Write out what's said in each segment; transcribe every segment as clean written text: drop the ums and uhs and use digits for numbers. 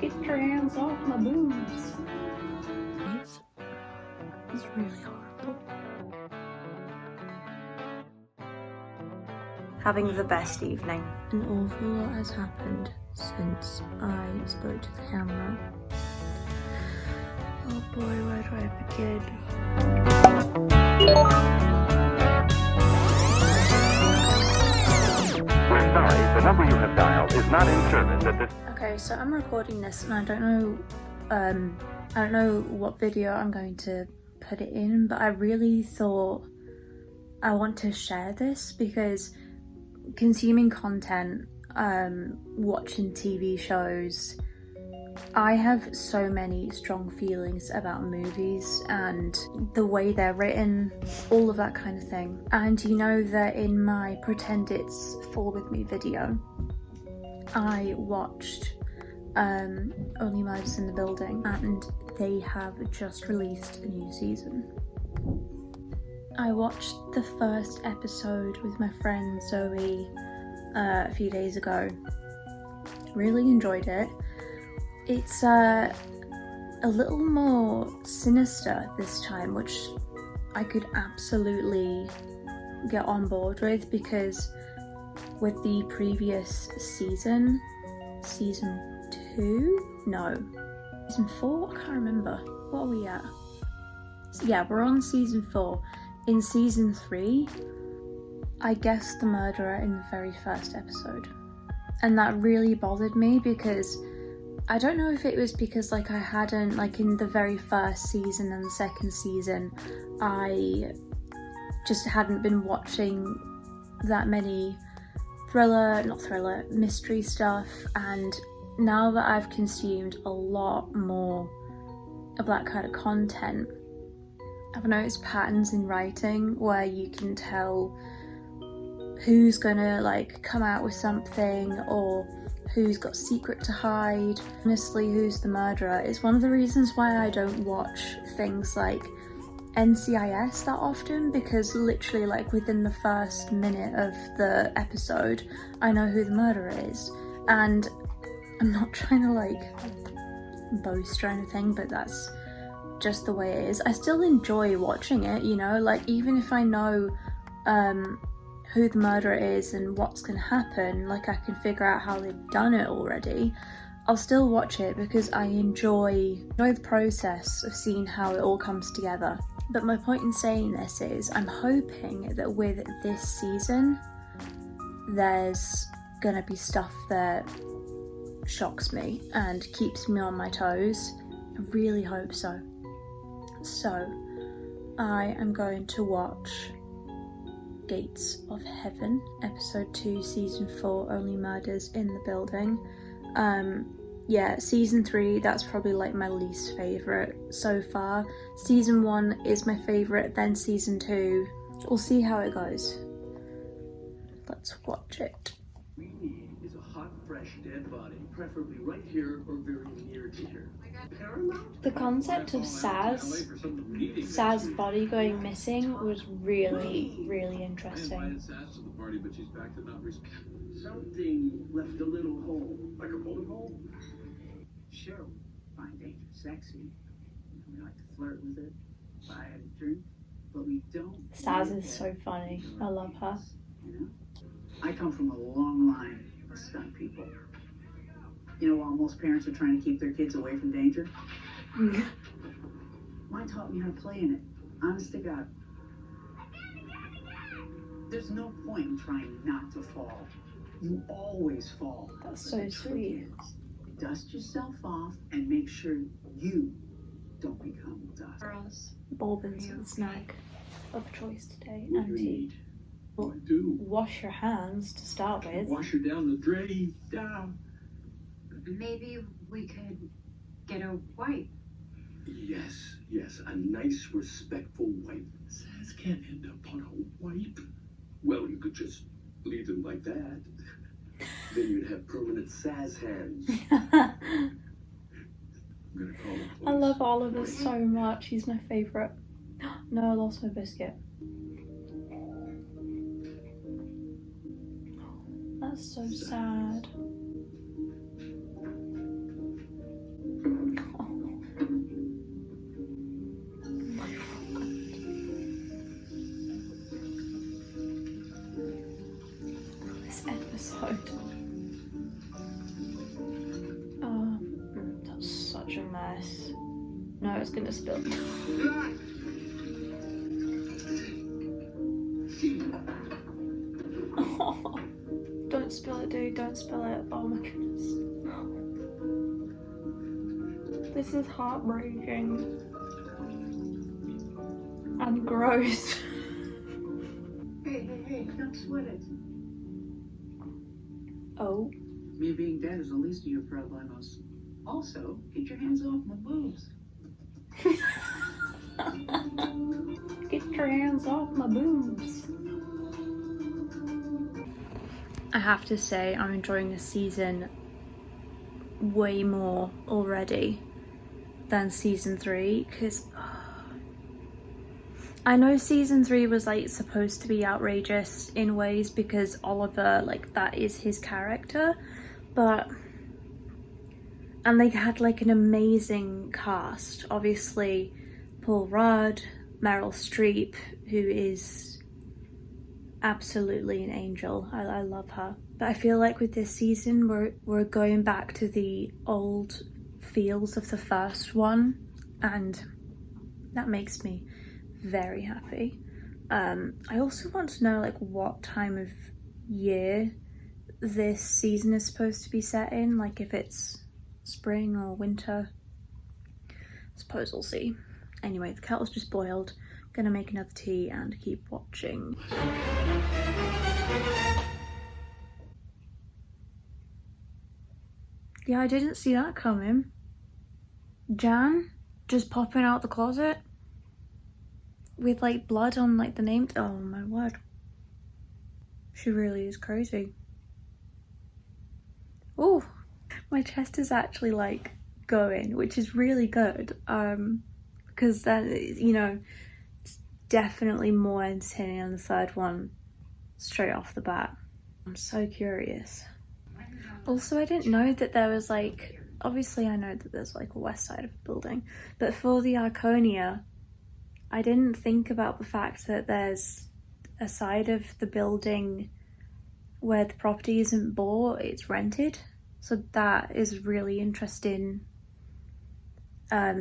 Get your hands off my boobs. It's really horrible. Having the best evening. An awful lot has happened since I spoke to the camera. Oh boy, where do I begin? We're sorry, the number you have dialed is not in service at this. Okay, so I'm recording this and I don't know what video I'm going to put it in, but I really thought I want to share this because consuming content, watching TV shows, I have so many strong feelings about movies and the way they're written, all of that kind of thing. And you know that in my Pretend It's Fall With Me video, I watched Only Murders in the Building, and they have just released a new season. I watched the first episode with my friend Zoe a few days ago. Really enjoyed it. It's a little more sinister this time, which I could absolutely get on board with, because with the previous season 2? No. Season 4? I can't remember. What are we at? Yeah, we're on season 4. In season 3, I guessed the murderer in the very first episode. And that really bothered me because I don't know if it was because like I hadn't, like in the very first season and the second season, I just hadn't been watching that many mystery stuff, and now that I've consumed a lot more of that kind of content, I've noticed patterns in writing where you can tell who's gonna like come out with something or who's got a secret to hide. Honestly, who's the murderer is one of the reasons why I don't watch things like NCIS that often, because literally like within the first minute of the episode I know who the murderer is. And I'm not trying to like boast or anything, but that's just the way it is. I still enjoy watching it, you know, like even if I know who the murderer is and what's gonna happen, like I can figure out how they've done it already, I'll still watch it because I enjoy the process of seeing how it all comes together. But my point in saying this is I'm hoping that with this season there's gonna be stuff that shocks me and keeps me on my toes. I really hope so. So I am going to watch Gates of Heaven, episode 2, season 4, Only Murders in the Building. Yeah, season 3, that's probably like my least favourite so far. Season 1 is my favourite, then season 2. We'll see how it goes. Let's watch it. We need is a hot, fresh, dead body, preferably right here or very near to here. Paramount? The concept of Saz's body going missing was really, really interesting. Something left a little hole. Like a bullet hole? Sure, find danger sexy. We like to flirt with it, buy it a drink, but we don't. Saz is so funny. I love her. You know? I come from a long line of stunt people. You know, while most parents are trying to keep their kids away from danger, mine taught me how to play in it. Honest to God. There's no point in trying not to fall. You always fall. That's so sweet. Dust yourself off and make sure you don't become dust. Bourbon's the snack of choice today, What and do you need? tea. Do. Wash your hands to start with. Wash her down the drain. Down. Maybe we could get a wipe. Yes, a nice, respectful wipe. Saz can't end up on a wipe. Well, you could just leave them like that. Then you'd have permanent Saz hands. I'm gonna call the police. I love Oliver so much. He's my favourite. No, I lost my biscuit. That's so sad. episode. That's such a mess. No, it's gonna spill. Oh, don't spill it, dude. Don't spill it. Oh my goodness. This is heartbreaking. And gross. Hey, don't sweat it. Oh. Me being dead is the least of your problemos. Also, get your hands off my boobs. Get your hands off my boobs. I have to say, I'm enjoying this season way more already than season 3, because I know season 3 was like supposed to be outrageous in ways because Oliver, like, that is his character, and they had like an amazing cast. Obviously Paul Rudd, Meryl Streep, who is absolutely an angel. I love her. But I feel like with this season we're going back to the old feels of the first one, and that makes me very happy. I also want to know like what time of year this season is supposed to be set in, like if it's spring or winter. I suppose we'll see. Anyway, the kettle's just boiled. I'm gonna make another tea and keep watching. Yeah, I didn't see that coming. Jan just popping out the closet with like blood on like the name. Oh my word. She really is crazy. Oh, my chest is actually like going, which is really good. Because then, you know, it's definitely more entertaining on the third one straight off the bat. I'm so curious. Also, I didn't know that there was like, obviously I know that there's like a west side of the building, but for the Arconia, I didn't think about the fact that there's a side of the building where the property isn't bought, it's rented. So that is really interesting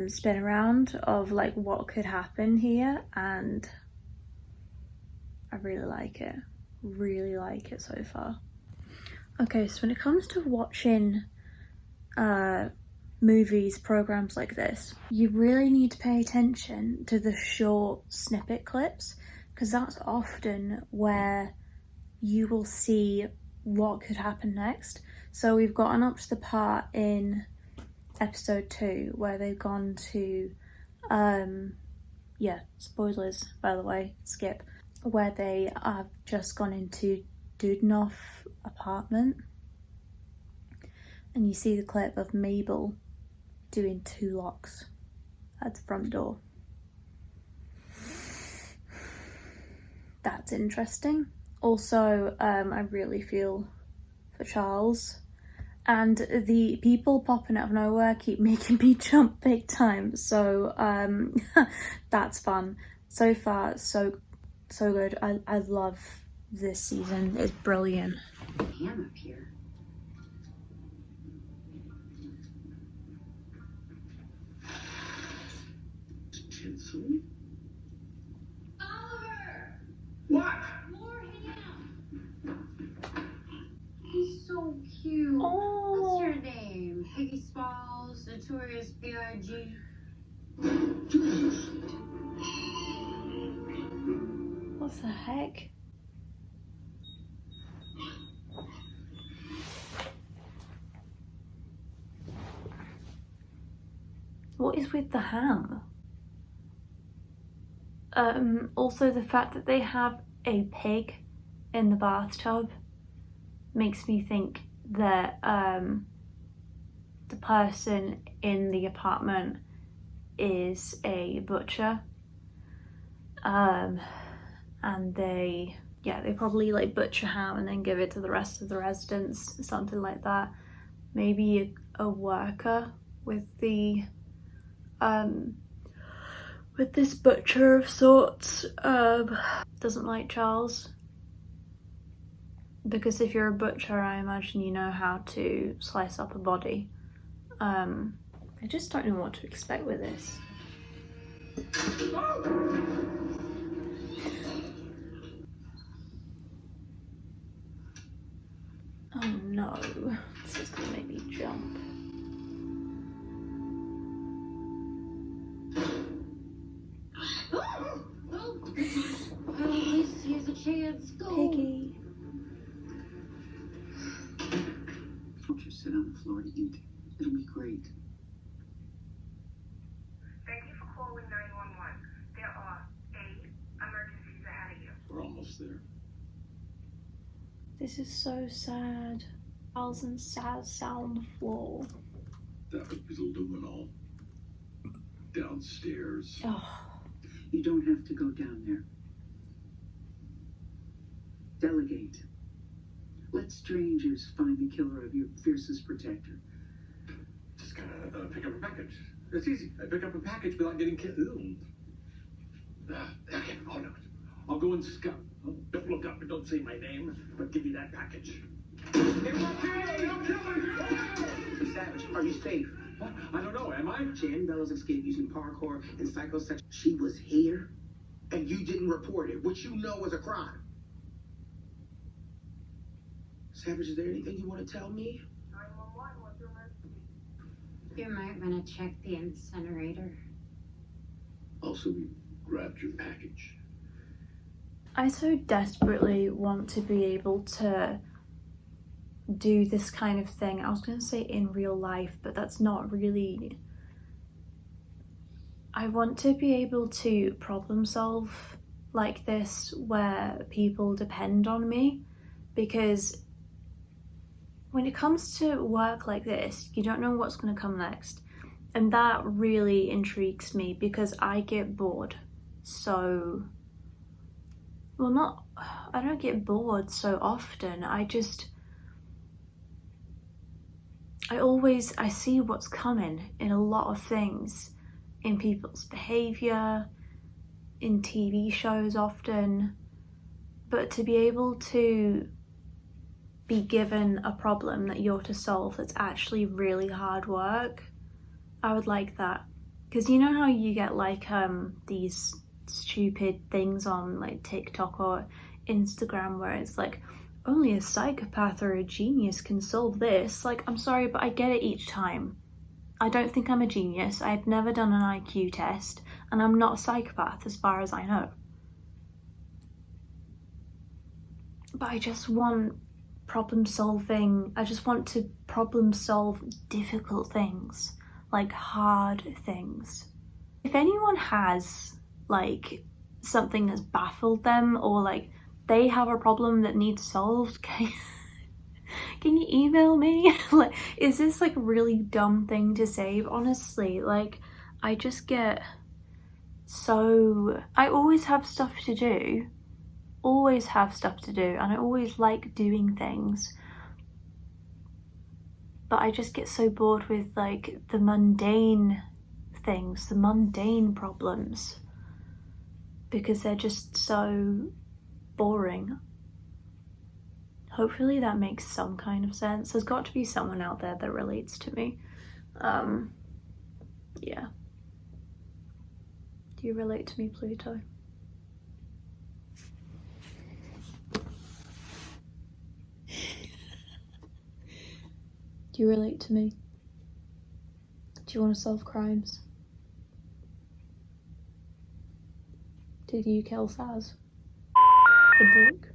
spin around of like what could happen here, and I really like it so far. Okay, so when it comes to watching movies, programs like this, you really need to pay attention to the short snippet clips, because that's often where you will see what could happen next. So we've gotten up to the part in episode 2 where they've gone to yeah, spoilers by the way, skip, where they have just gone into Dudnoff apartment, and you see the clip of Mabel doing 2 locks at the front door. That's interesting. Also, I really feel for Charles, and the people popping out of nowhere keep making me jump big time, so that's fun. So far, so good. I love this season. It's brilliant. Ham up here. Tinsel? Oliver! What? More ham! He's so cute. Oh. What's your name? Piggy Smalls, Notorious B.I.G. What the heck? What is with the ham? Also the fact that they have a pig in the bathtub makes me think that the person in the apartment is a butcher, and they probably like butcher ham and then give it to the rest of the residents, something like that. Maybe a worker with the with this butcher of sorts doesn't like Charles. because if you're a butcher, I imagine you know how to slice up a body. I just don't know what to expect with this. Oh no, this is gonna make me jump. Well, at least here's a chance. Go. Piggy. Won't you sit on the floor to eat? It'll be great. Thank you for calling 911. There are 8 emergencies ahead of you. We're almost there. This is so sad. Charles and Saz sat on the floor. That was luminol. Downstairs. Oh, You don't have to go down there. Delegate. Let strangers find the killer of your fiercest protector. Just gotta pick up a package. It's easy. I pick up a package without getting killed. Okay, I'll do it. I'll go and scout. Don't look up and don't say my name, but give me that package. Savage, are you safe? What? I don't know. Am I? Jan Bellows escaped using parkour and psychosex. She was here, and you didn't report it, which you know is a crime. Savage, is there anything you want to tell me? 911, what's your emergency? You might want to check the incinerator. Also, we grabbed your package. I so desperately want to be able to do this kind of thing. I was going to say in real life, but that's not really. I want to be able to problem solve like this where people depend on me, because when it comes to work like this, you don't know what's going to come next. And that really intrigues me because I get bored. So, well, I don't get bored so often. I see what's coming in a lot of things, in people's behavior, in TV shows often. But to be able to be given a problem that you're to solve that's actually really hard work, I would like that. Because you know how you get like these stupid things on like TikTok or Instagram where it's like, only a psychopath or a genius can solve this. Like, I'm sorry, but I get it each time. I don't think I'm a genius. I've never done an IQ test, and I'm not a psychopath as far as I know. But I just want problem solving. I just want to problem solve difficult things, like hard things. If anyone has like something that's baffled them, or like they have a problem that needs solved, can you email me? Like, is this like a really dumb thing to say? But honestly, like, I just get so, I always have stuff to do, and I always like doing things, but I just get so bored with like the mundane things, the mundane problems, because they're just so boring. Hopefully that makes some kind of sense. There's got to be someone out there that relates to me. Yeah. Do you relate to me, Pluto? Do you relate to me? Do you want to solve crimes? Did you kill Saz? The book?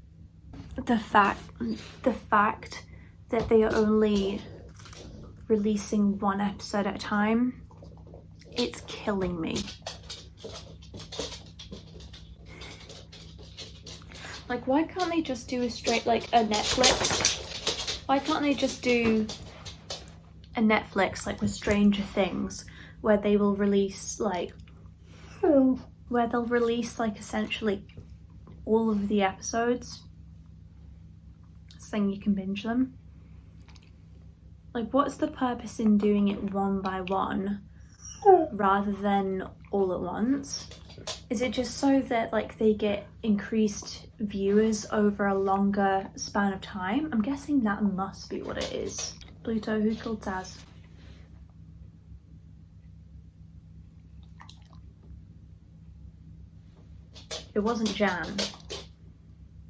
The fact that they are only releasing one episode at a time, it's killing me. Like, why can't they just do a straight, like, a Netflix? Why can't they just do a Netflix, like with Stranger Things, where they will release, like, essentially all of the episodes, so then you can binge them? Like, what's the purpose in doing it one by one rather than all at once? Is it just so that like they get increased viewers over a longer span of time? I'm guessing that must be what it is. Pluto, who killed Taz? It wasn't Jan.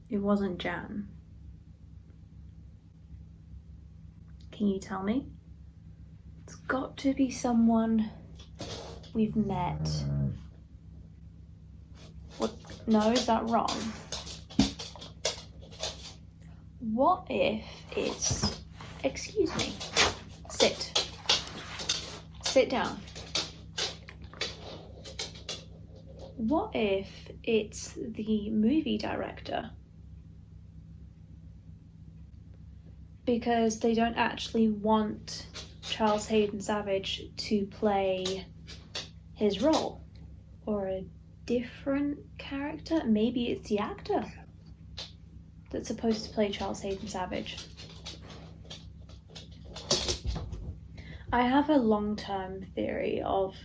It wasn't Jan. Can you tell me? It's got to be someone we've met. What? No, is that wrong? What if it's... Excuse me. Sit. Sit down. What if it's the movie director? Because they don't actually want Charles Hayden Savage to play his role, or a different character. Maybe it's the actor that's supposed to play Charles Hayden Savage. I have a long-term theory of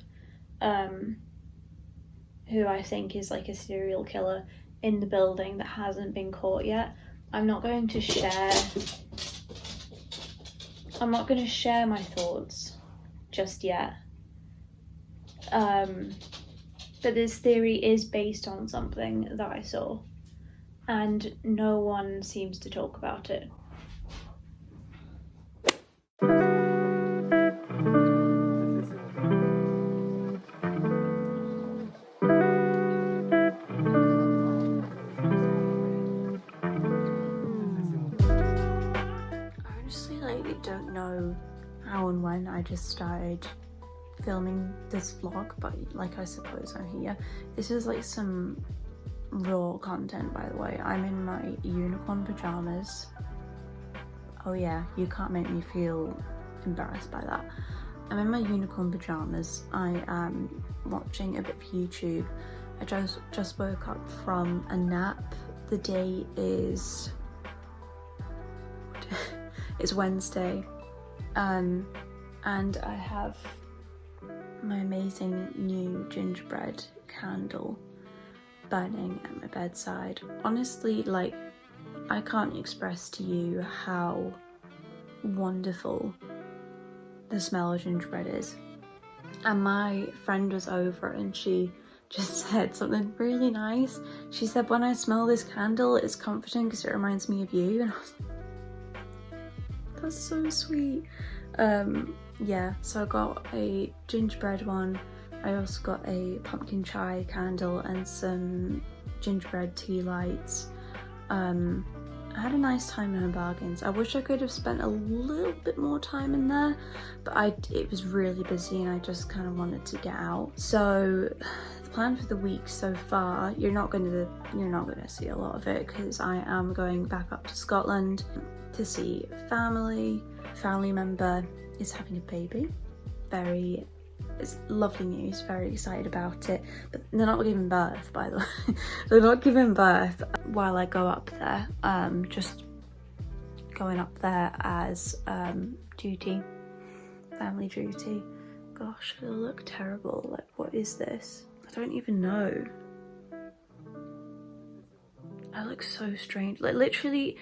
who I think is like a serial killer in the building that hasn't been caught yet. I'm not going to share my thoughts just yet. But this theory is based on something that I saw, and no one seems to talk about it. I don't know how and when I just started filming this vlog, but like I suppose I'm here. This is like some raw content, by the way. I'm in my unicorn pajamas. Oh yeah, you can't make me feel embarrassed by that. I'm in my unicorn pajamas. I am watching a bit of YouTube. I just woke up from a nap. The day is it's Wednesday, and I have my amazing new gingerbread candle burning at my bedside. Honestly, like, I can't express to you how wonderful the smell of gingerbread is. And my friend was over and she just said something really nice. She said, when I smell this candle, it's comforting because it reminds me of you. And I was like, that's so sweet. Yeah, so I got a gingerbread one. I also got a pumpkin chai candle and some gingerbread tea lights. I had a nice time in my bargains. I wish I could have spent a little bit more time in there, but it was really busy and I just kind of wanted to get out. So the plan for the week so far, you're not gonna see a lot of it because I am going back up to Scotland to see family. Family member is having a baby. It's lovely news, very excited about it. But they're not giving birth, by the way. They're not giving birth while I go up there. Just going up there as duty, family duty. Gosh, it'll look terrible. Like, what is this? I don't even know. I look so strange. Like, literally,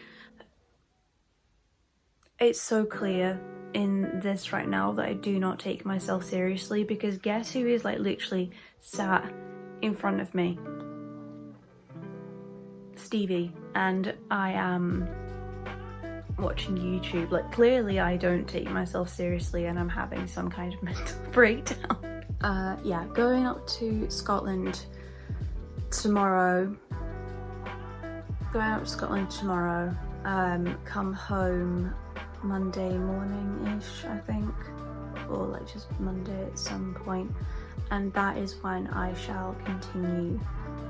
it's so clear in this right now that I do not take myself seriously, because guess who is like literally sat in front of me? Stevie. And I am watching YouTube. Like, clearly I don't take myself seriously and I'm having some kind of mental breakdown. Yeah, going up to Scotland tomorrow. Come home Monday morning-ish, I think, or like just Monday at some point, and that is when I shall continue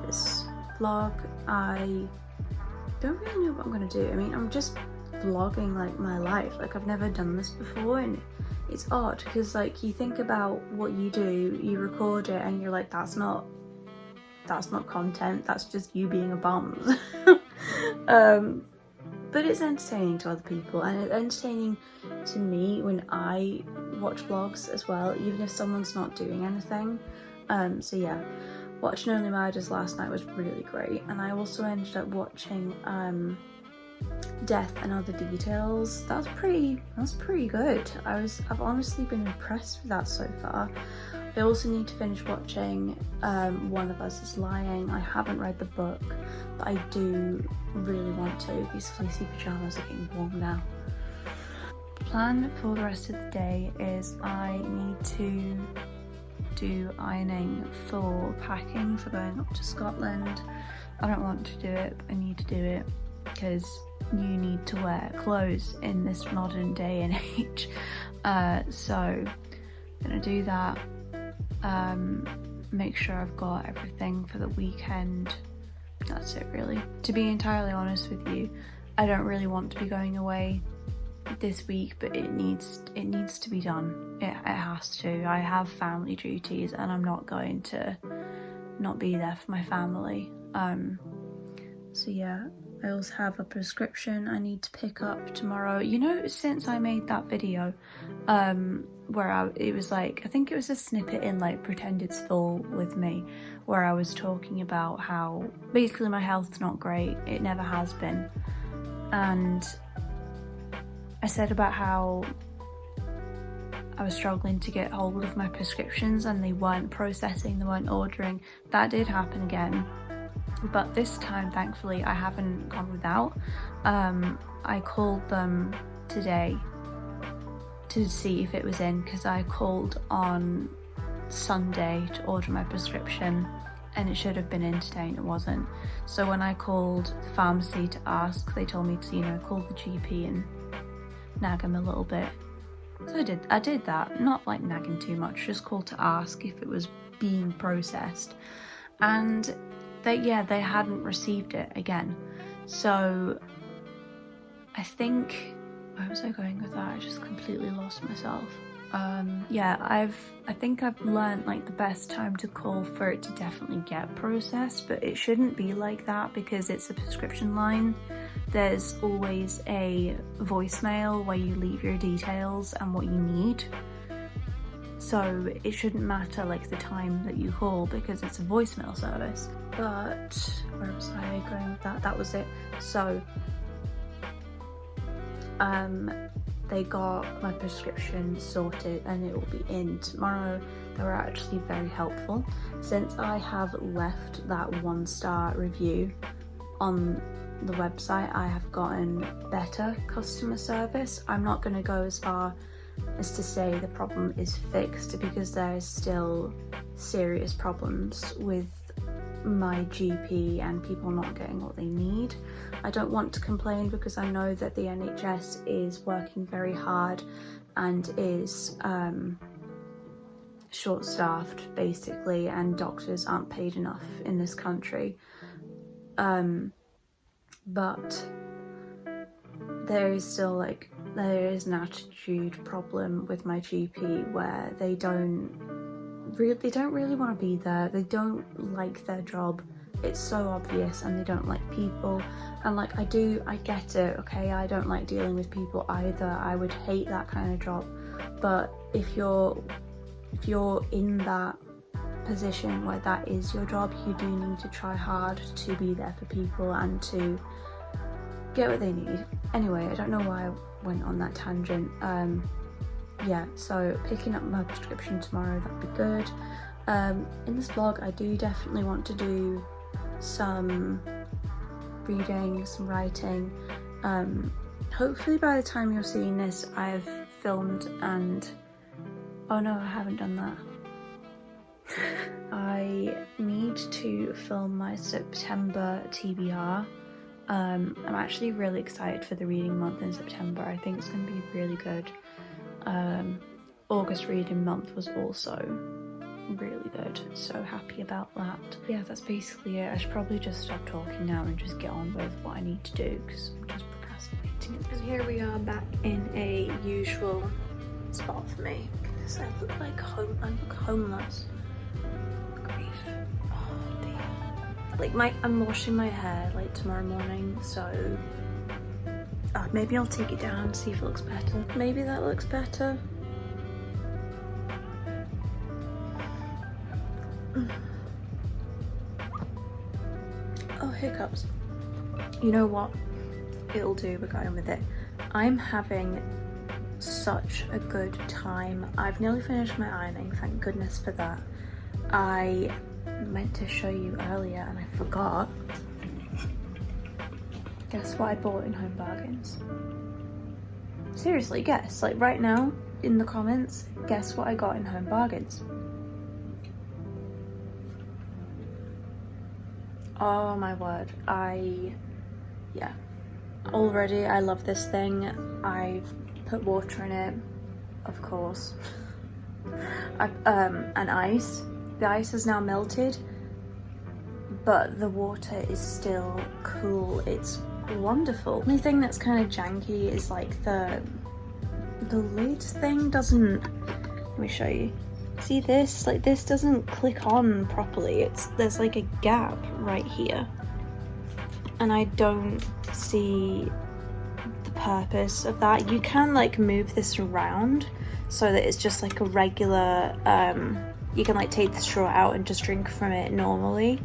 this vlog. I don't really know what I'm gonna do. I mean, I'm just vlogging like my life. Like, I've never done this before, and it's odd because like you think about what you do, you record it and you're like, that's not content, that's just you being a bum. But it's entertaining to other people, and it's entertaining to me when I watch vlogs as well, even if someone's not doing anything. So yeah, watching Only Murders last night was really great, and I also ended up watching Death and Other Details. That's pretty good. I've honestly been impressed with that so far. I also need to finish watching One of Us is Lying. I haven't read the book, but I do really want to. These fleecy pajamas are getting warm now. Plan for the rest of the day is I need to do ironing for packing for going up to Scotland. I don't want to do it, but I need to do it because you need to wear clothes in this modern day and age. So I'm gonna do that. Make sure I've got everything for the weekend. That's it really. To be entirely honest with you, I don't really want to be going away this week, but it needs to be done. It has to. I have family duties and I'm not going to not be there for my family. So yeah, I also have a prescription I need to pick up tomorrow. You know, since I made that video where it was like, I think it was a snippet in like Pretend It's Full with me, where I was talking about how basically my health's not great, it never has been, and I said about how I was struggling to get hold of my prescriptions and they weren't processing, they weren't ordering. That did happen again, but this time thankfully I haven't gone without. I called them today to see if it was in, because I called on Sunday to order my prescription and it should have been in today and it wasn't. So when I called the pharmacy to ask, they told me to, you know, call the GP and nag him a little bit. So I did that, not like nagging too much, just called to ask if it was being processed, and they hadn't received it again. So I think, where was I going with that? I just completely lost myself. I think I've learned like the best time to call for it to definitely get processed, but it shouldn't be like that because it's a prescription line. There's always a voicemail where you leave your details and what you need. So it shouldn't matter like the time that you call because it's a voicemail service. But where was I going with that? That was it. So they got my prescription sorted and it will be in tomorrow. They were actually very helpful. Since I have left that 1-star review on the website, I have gotten better customer service. I'm not going to go as far as to say the problem is fixed because there is still serious problems with my GP and people not getting what they need. I don't want to complain because I know that the NHS is working very hard and is short-staffed basically, and doctors aren't paid enough in this country. But there is still an attitude problem with my GP where they don't really want to be there. They don't like their job. It's so obvious, and they don't like people. And like I get it, okay? I don't like dealing with people either. I would hate that kind of job. But if you're in that position where that is your job, you do need to try hard to be there for people and to get what they need. Anyway, I don't know why I went on that tangent. Yeah, so picking up my prescription tomorrow, that'd be good. In this vlog, I do definitely want to do some reading, some writing. Hopefully by the time you're seeing this, I've filmed and... Oh no, I haven't done that. I need to film my September TBR. I'm actually really excited for the reading month in September. I think it's going to be really good. August reading month was also really good, so happy about that. Yeah, that's basically it. I should probably just stop talking now and just get on with what I need to do because I'm just procrastinating. And here we are back in a usual spot for me because I look homeless. Grief. Oh dear. Like I'm washing my hair like tomorrow morning, so maybe I'll take it down and see if it looks better. Maybe that looks better. hiccups. You know what? It'll do, we're going with it. I'm having such a good time. I've nearly finished my ironing, thank goodness for that. I meant to show you earlier and I forgot. Guess what I bought in Home Bargains? Seriously, guess. Like right now, in the comments, guess what I got in Home Bargains? Oh my word, yeah. Already, I love this thing. I've put water in it, of course. And ice. The ice is now melted, but the water is still cool. It's wonderful. The only thing that's kind of janky is like the lid thing doesn't, let me show you. See this? Like this doesn't click on properly. There's like a gap right here. And I don't see the purpose of that. You can like move this around so that it's just like a regular, you can like take the straw out and just drink from it normally.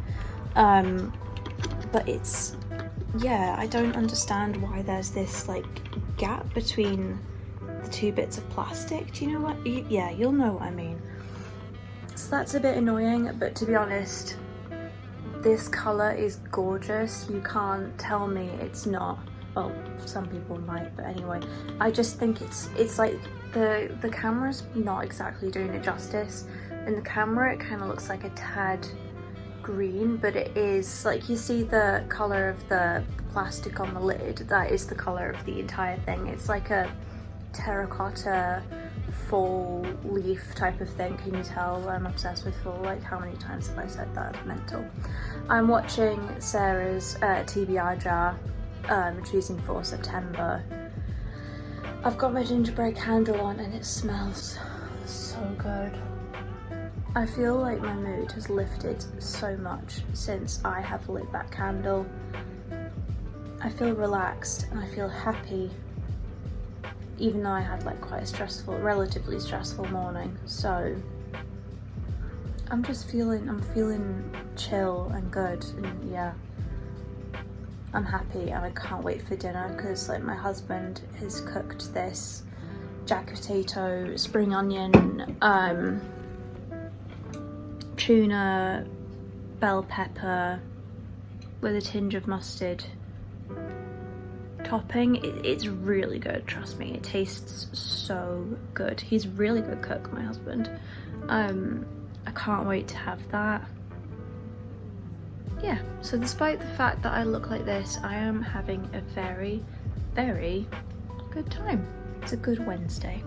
But it's, yeah, I don't understand why there's this like gap between the two bits of plastic. Do you know what? Yeah, you'll know what I mean. So that's a bit annoying, but to be honest, this colour is gorgeous. You can't tell me it's not. Well, some people might, but anyway. I just think it's like the camera's not exactly doing it justice. In the camera it kind of looks like a tad green, but it is, like you see the colour of the plastic on the lid, that is the colour of the entire thing. It's like a terracotta fall leaf type of thing. Can you tell I'm obsessed with fall? Like how many times have I said that? Mental. I'm watching Sarah's TBR jar, choosing for September. I've got my gingerbread candle on and it smells so good. I feel like my mood has lifted so much since I have lit that candle. I feel relaxed and I feel happy, even though I had like quite a relatively stressful morning. So I'm feeling chill and good, and yeah, I'm happy and I can't wait for dinner because like my husband has cooked this jack potato, spring onion, tuna, bell pepper with a tinge of mustard topping. It's really good, trust me. It tastes so good. He's a really good cook, my husband. I can't wait to have that. Yeah, so despite the fact that I look like this, I am having a very, very good time. It's a good Wednesday.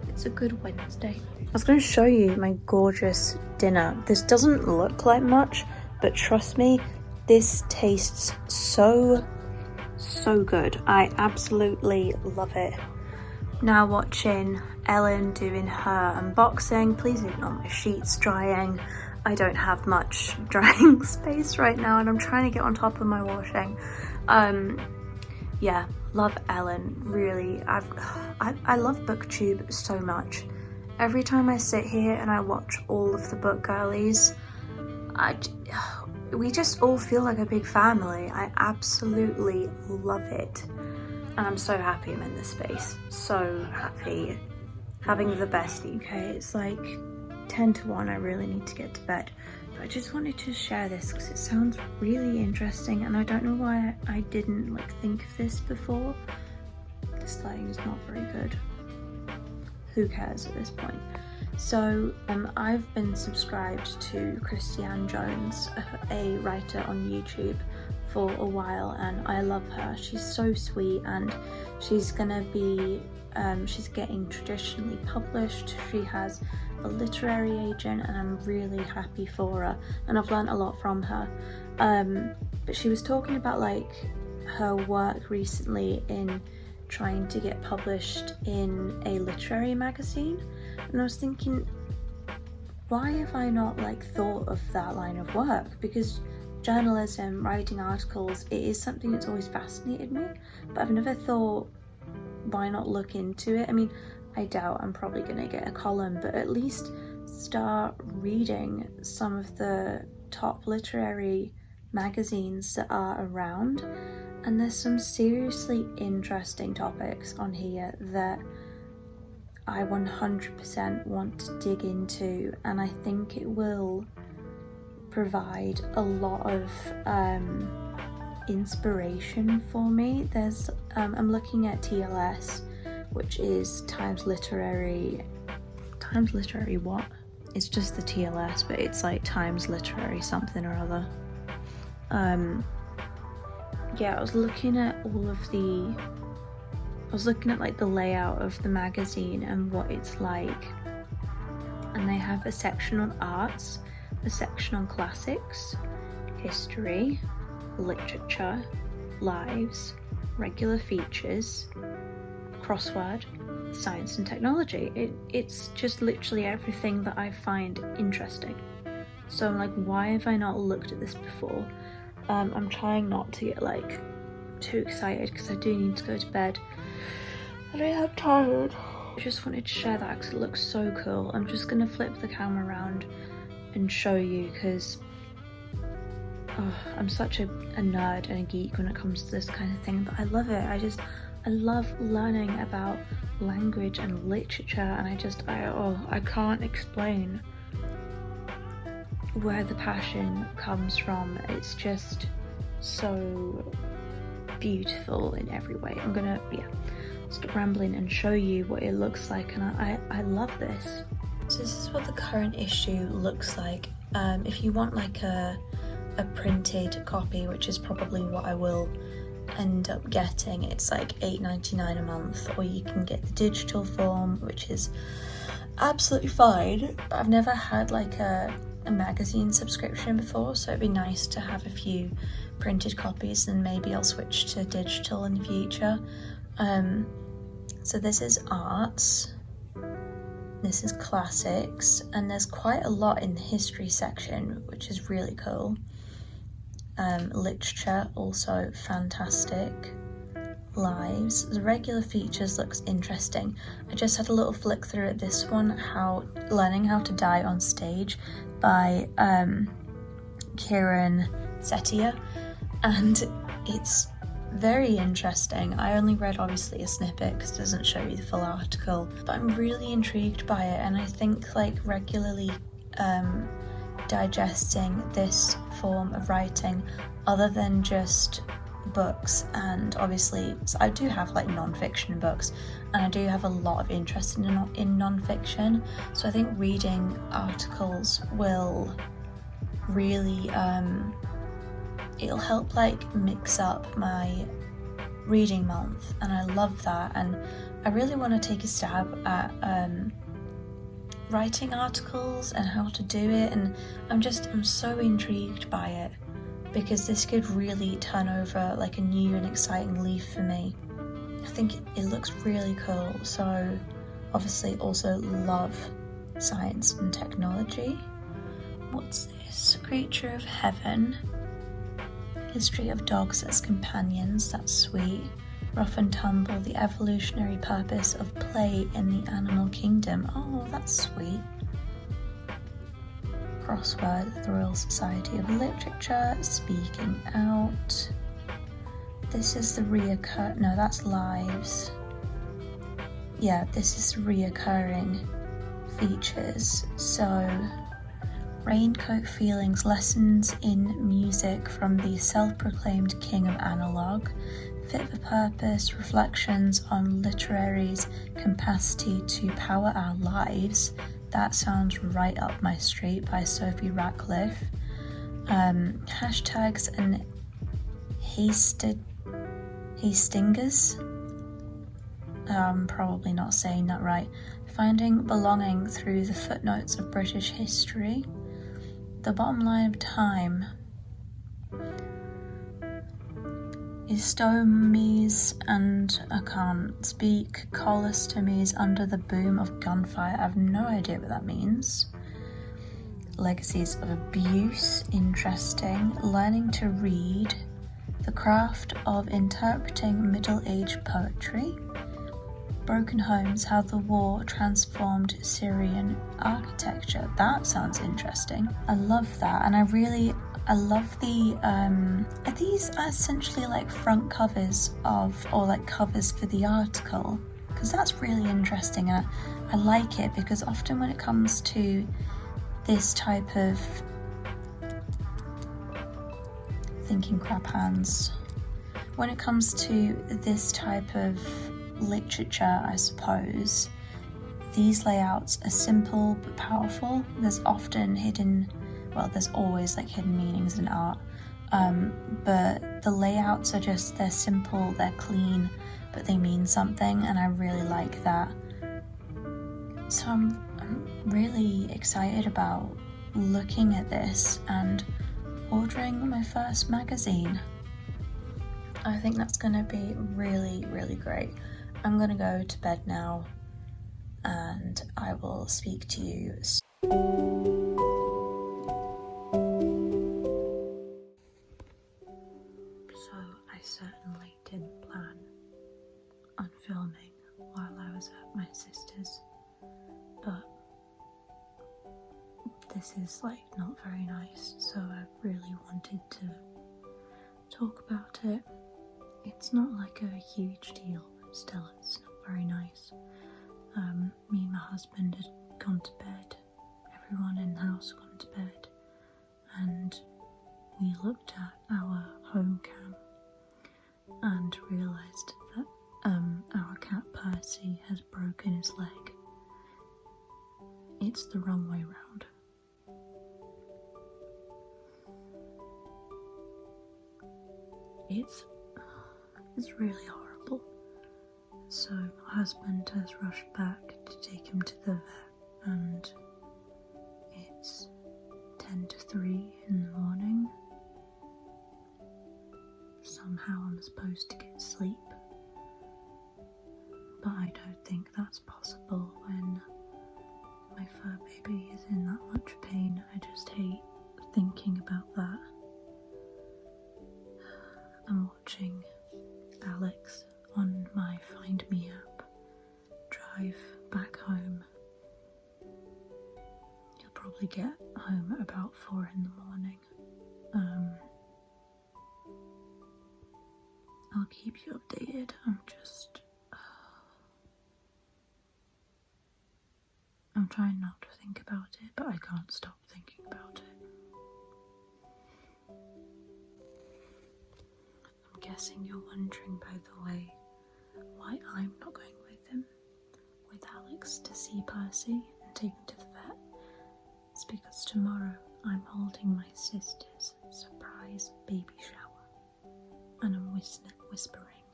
It's a good Wednesday. I was going to show you my gorgeous dinner. This doesn't look like much, but trust me, this tastes so good. I absolutely love it. Now watching Ellen doing her unboxing. Please ignore my sheets drying. I don't have much drying space right now and I'm trying to get on top of my washing. Yeah, love Ellen, really. I love BookTube so much. Every time I sit here and I watch all of the book girlies, we just all feel like a big family. I absolutely love it. And I'm so happy I'm in this space. So happy. Having the best. Okay, it's like 10 to 1. I really need to get to bed. But I just wanted to share this because it sounds really interesting and I don't know why I didn't like think of this before. This lighting is not very good. Who cares at this point? So I've been subscribed to Christiane Jones, a writer on YouTube, for a while and I love her. She's so sweet and she's gonna be, she's getting traditionally published. She has a literary agent and I'm really happy for her and I've learned a lot from her. But she was talking about like her work recently in trying to get published in a literary magazine, and I was thinking, why have I not like thought of that line of work? Because journalism, writing articles, it is something that's always fascinated me, but I've never thought, why not look into it? I mean, I doubt I'm probably gonna get a column, but at least start reading some of the top literary magazines that are around, and there's some seriously interesting topics on here that I 100% want to dig into, and I think it will provide a lot of inspiration for me. There's I'm looking at TLS, which is Times Literary what? It's just the TLS, but it's like Times Literary something or other. Yeah, I was looking at like the layout of the magazine and what it's like, and they have a section on arts, a section on classics, history, literature, lives, regular features, crossword, science and technology. It's just literally everything that I find interesting. So I'm like, why have I not looked at this before? I'm trying not to get like too excited because I do need to go to bed and I am tired. I just wanted to share that because it looks so cool. I'm just gonna flip the camera around and show you because I'm such a nerd and a geek when it comes to this kind of thing, but I love it. I love learning about language and literature, and I can't explain where the passion comes from. It's just so beautiful in every way. I'm gonna stop rambling and show you what it looks like, and I love this. So this is what the current issue looks like. If you want like a printed copy, which is probably what I will end up getting, it's like $8.99 a month, or you can get the digital form, which is absolutely fine. But I've never had like a magazine subscription before, so it'd be nice to have a few printed copies, and maybe I'll switch to digital in the future. So this is arts, this is classics, and there's quite a lot in the history section, which is really cool. Literature, also fantastic. Lives, the regular features looks interesting. I just had a little flick through at this one, learning how to die on stage by Kieran Setia, and it's very interesting. I only read obviously a snippet because it doesn't show you the full article, but I'm really intrigued by it, and I think like regularly digesting this form of writing other than just books, and obviously I do have like non-fiction books, and I do have a lot of interest in non-fiction, so I think reading articles will really it'll help like mix up my reading month, and I love that, and I really want to take a stab at writing articles and how to do it, and I'm so intrigued by it because this could really turn over like a new and exciting leaf for me. I think it looks really cool. So obviously also love science and technology. What's this? Creature of Heaven. History of dogs as companions, that's sweet. Rough and Tumble, the evolutionary purpose of play in the animal kingdom. Oh, that's sweet. Crossword, the Royal Society of Literature, Speaking Out. This is the no, that's Lives. Yeah, this is reoccurring features. So, Raincoat Feelings, Lessons in Music from the Self-Proclaimed King of Analog. Fit for Purpose, Reflections on Literary's Capacity to Power Our Lives. That sounds right up my street, by Sophie Ratcliffe. Hashtags and Hastingers. I'm probably not saying that right. Finding Belonging Through the Footnotes of British History. The Bottom Line of Time. Istomies and I can't speak. Colostomies under the boom of gunfire. I have no idea what that means. Legacies of Abuse, interesting. Learning to Read. The Craft of Interpreting Middle-Age Poetry. Broken Homes, How the War Transformed Syrian Architecture. That sounds interesting. I love that, and I love the, are these essentially like front covers of, or like covers for the article? Because that's really interesting, and I like it, because often when it comes to this type of, thinking crap hands, when it comes to this type of literature, I suppose, these layouts are simple but powerful. There's often hidden, well, there's always like hidden meanings in art, but the layouts are just, they're simple, they're clean, but they mean something, and I really like that. So I'm really excited about looking at this and ordering my first magazine. I think that's gonna be really, really great. I'm gonna go to bed now, and I will speak to you soon. So I certainly didn't plan on filming while I was at my sister's, but this is like not very nice, so I really wanted to talk about it. It's not like a huge deal, but still it's not very nice. Me and my husband had gone to bed, everyone in the house had gone to bed, and we looked at our home cam and realised that our cat Percy has broken his leg. It's the wrong way round. It's really horrible. So my husband has rushed back to take him to the vet, and it's 10 to 3 in the morning. Somehow I'm supposed to get sleep, but I don't think that's possible when my fur baby is in that much pain. I just hate thinking about that. I'm watching Alex on my Find Me app drive back home. He'll probably get home at about 4 in the morning. I'll keep you updated. I'm trying not to think about it, but I can't stop thinking about it. I'm guessing you're wondering, by the way, why I'm not going with Alex to see Percy and take him to the vet. It's because tomorrow I'm holding my sister's surprise baby shower, and I'm whispering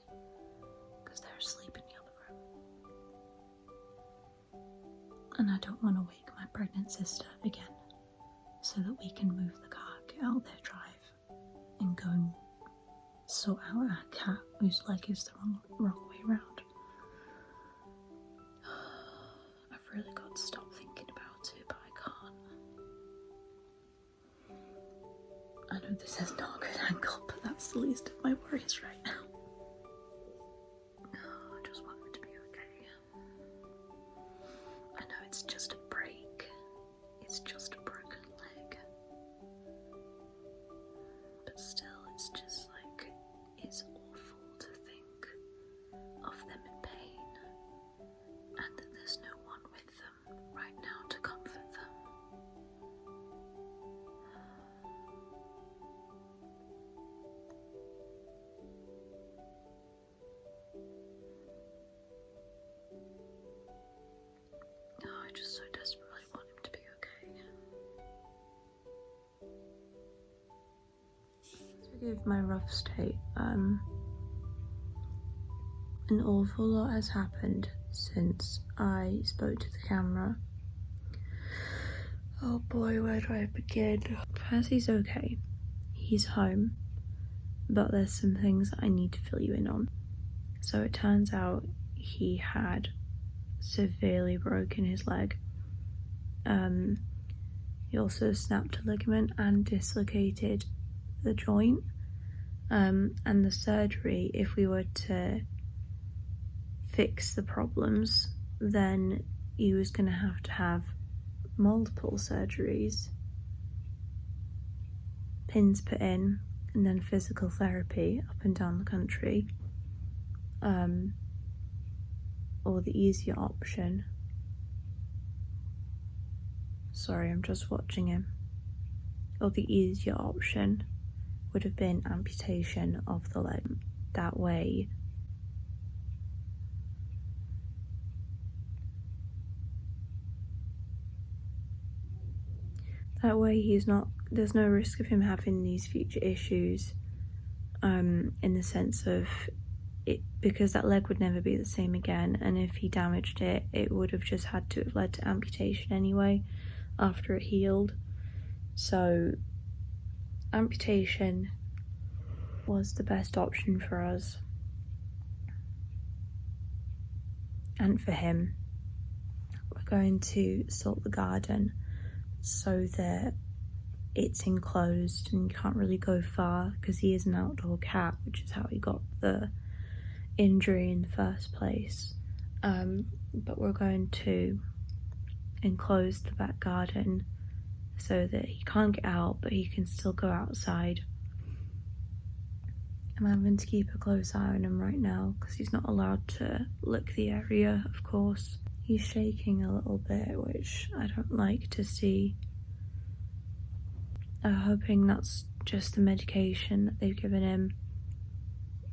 because they're asleep in the other room, and I don't want to wake my pregnant sister again, so that we can move the car, get out their drive, and go and sort out our cat whose leg is the wrong way round. I've really got to stop thinking about it, but I can't. I know this is not a good angle, but that's the least of my worries right now. I just want him to be okay. I know it's just a break. It's just a broken leg. But still, it's just like, it's awful to think of them in pain, and that there's no one with them right now to comfort them. I just so desperately want him to be okay. Forgive my rough state. An awful lot has happened since I spoke to the camera. Oh boy, where do I begin? Percy's okay. He's home. But there's some things that I need to fill you in on. So it turns out he had severely broken his leg. He also snapped a ligament and dislocated the joint. And the surgery, if we were to fix the problems, then he was going to have multiple surgeries, pins put in, and then physical therapy up and down the country. Or the easier option. Sorry, I'm just watching him. Or the easier option would have been amputation of the leg. That way, there's no risk of him having these future issues, in the sense of it, because that leg would never be the same again, and if he damaged it, it would have just had to have led to amputation anyway after it healed. So amputation was the best option for us and for him. We're going to sort the garden so that it's enclosed and you can't really go far, because he is an outdoor cat, which is how he got the injury in the first place. But we're going to enclose the back garden so that he can't get out, but he can still go outside. I'm having to keep a close eye on him right now because he's not allowed to lick the area, of course. He's shaking a little bit, which I don't like to see. I'm hoping that's just the medication that they've given him.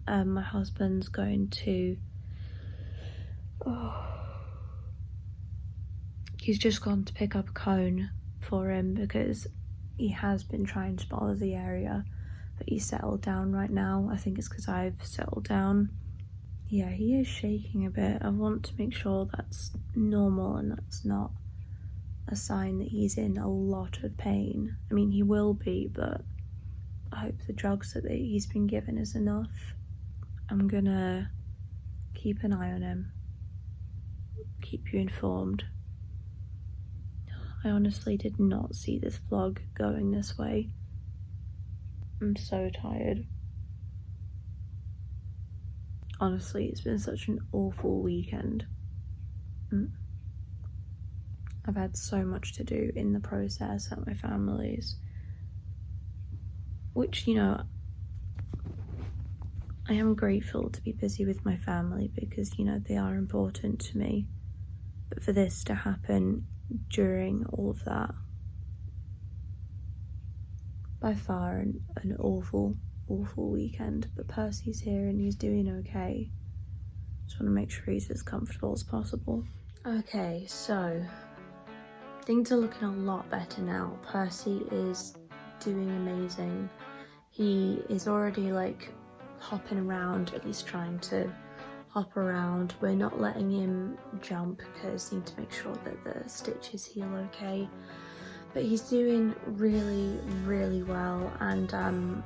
My husband's going to... He's just gone to pick up a cone for him because he has been trying to bother the area, but he's settled down right now. I think it's because I've settled down. Yeah, he is shaking a bit. I want to make sure that's normal and that's not a sign that he's in a lot of pain. I mean, he will be, but I hope the drugs that he's been given is enough. I'm gonna keep an eye on him, keep you informed. I honestly did not see this vlog going this way. I'm so tired. Honestly, it's been such an awful weekend. I've had so much to do in the process at my family's, which, you know, I am grateful to be busy with my family because, you know, they are important to me. But for this to happen during all of that, by far an awful weekend. But Percy's here and he's doing okay. Just want to make sure he's as comfortable as possible. Okay, so things are looking a lot better now. Percy is doing amazing. He is already like hopping around, at least trying to hop around. We're not letting him jump because we need to make sure that the stitches heal okay. But he's doing really well, and I'm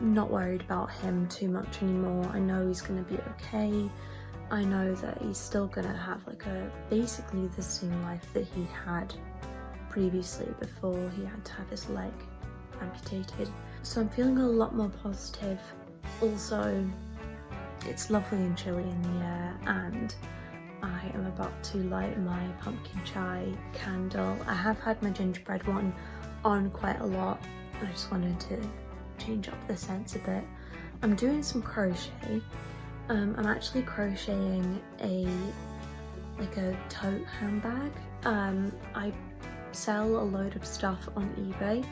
not worried about him too much anymore. I know he's gonna be okay. I know that he's still gonna have like basically the same life that he had previously before he had to have his leg amputated. So I'm feeling a lot more positive. Also, it's lovely and chilly in the air, and I am about to light my pumpkin chai candle. I have had my gingerbread one on quite a lot. I just wanted to change up the scents a bit. I'm doing some crochet. I'm actually crocheting a tote handbag. I sell a load of stuff on eBay.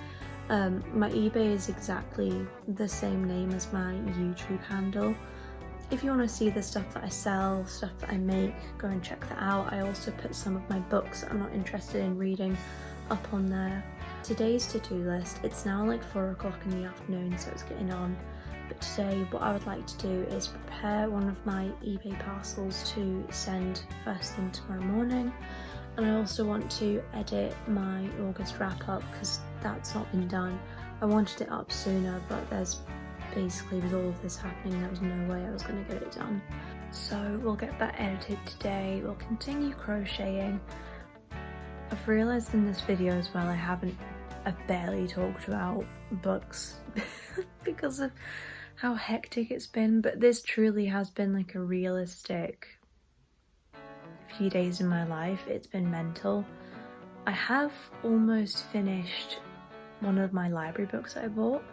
My eBay is exactly the same name as my YouTube handle. If you want to see the stuff that I sell, stuff that I make, go and check that out. I also put some of my books that I'm not interested in reading up on there. Today's to-do list, it's now like 4 o'clock in the afternoon, so it's getting on. But today what I would like to do is prepare one of my eBay parcels to send first thing tomorrow morning. And I also want to edit my August wrap up because that's not been done. I wanted it up sooner, but there's basically, with all of this happening, there was no way I was going to get it done. So we'll get that edited today. We'll continue crocheting. I've realised in this video as well I've barely talked about books because of how hectic it's been, but this truly has been like a realistic few days in my life. It's been mental. I have almost finished one of my library books I bought.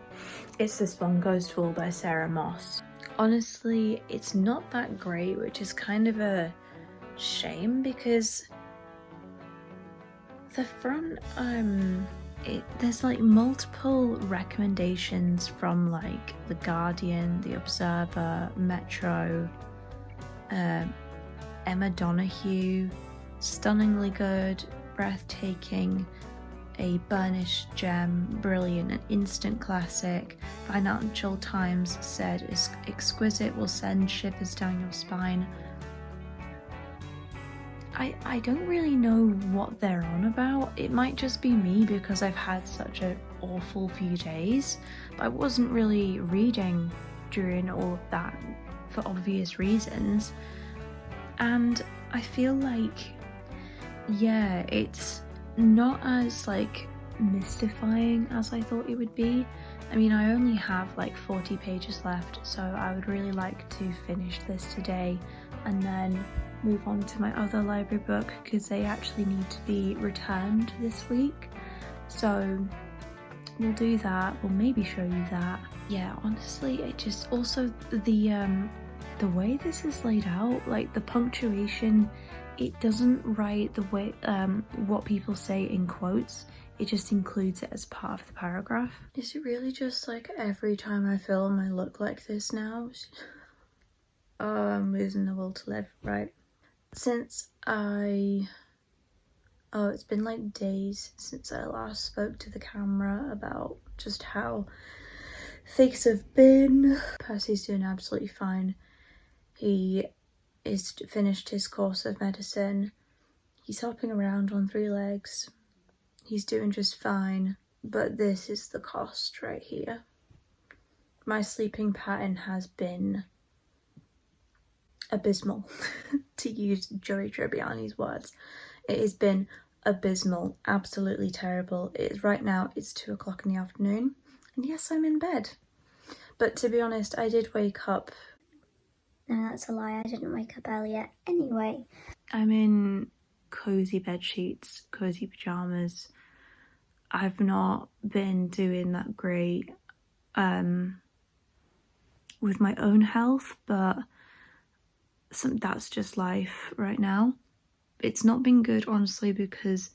It's This One Goes to All by Sarah Moss. Honestly, it's not that great, which is kind of a shame because the front, there's like multiple recommendations from like The Guardian, The Observer, Metro, Emma Donoghue, stunningly good, breathtaking, a burnished gem, brilliant, an instant classic. Financial Times said is exquisite, will send shivers down your spine. I don't really know what they're on about. It might just be me because I've had such an awful few days, but I wasn't really reading during all of that for obvious reasons. And I feel like, yeah, it's not as like mystifying as I thought it would be. I mean, I only have like 40 pages left, so I would really like to finish this today and then move on to my other library book because they actually need to be returned this week. So we'll do that. We'll maybe show you that. Yeah, honestly, it just also the way this is laid out, like the punctuation, it doesn't write the way what people say in quotes. It just includes it as part of the paragraph. Is it really just like every time I film I look like this now? Oh, I'm losing the will to live, right? Since it's been like days since I last spoke to the camera about just how things have been. Percy's doing absolutely fine. He is finished his course of medicine. He's hopping around on 3 legs. He's doing just fine, but this is the cost right here. My sleeping pattern has been abysmal, to use Joey Tribbiani's words. It has been abysmal, absolutely terrible. Right now, it's 2 o'clock in the afternoon, and yes, I'm in bed. But to be honest, I did wake up. No, that's a lie, I didn't wake up earlier. Anyway. I'm in cozy bed sheets, cozy pyjamas. I've not been doing that great with my own health, but that's just life right now. It's not been good, honestly, because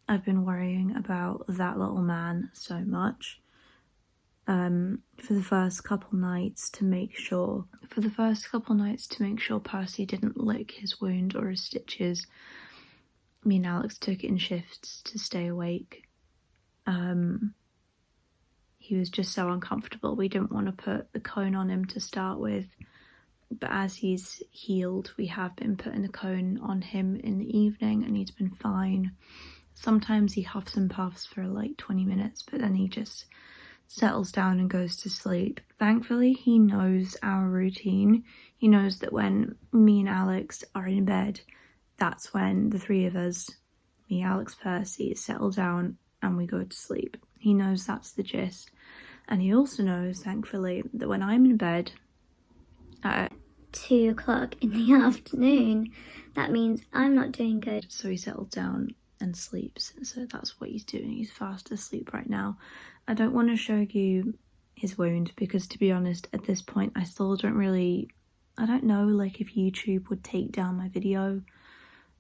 I've been worrying about that little man so much. For the first couple nights to make sure Percy didn't lick his wound or his stitches, me and Alex took it in shifts to stay awake. He was just so uncomfortable. We didn't want to put the cone on him to start with, but as he's healed, we have been putting a cone on him in the evening and he's been fine. Sometimes he huffs and puffs for like 20 minutes, but then he just settles down and goes to sleep. Thankfully, he knows our routine. He knows that when me and Alex are in bed, that's when the 3 of us, me, Alex, Percy, settle down and we go to sleep. He knows that's the gist. And he also knows, thankfully, that when I'm in bed at 2 o'clock in the afternoon, that means I'm not doing good. So he settles down and sleeps. So that's what he's doing. He's fast asleep right now. I don't want to show you his wound because, to be honest, at this point I still don't really, I don't know like if YouTube would take down my video.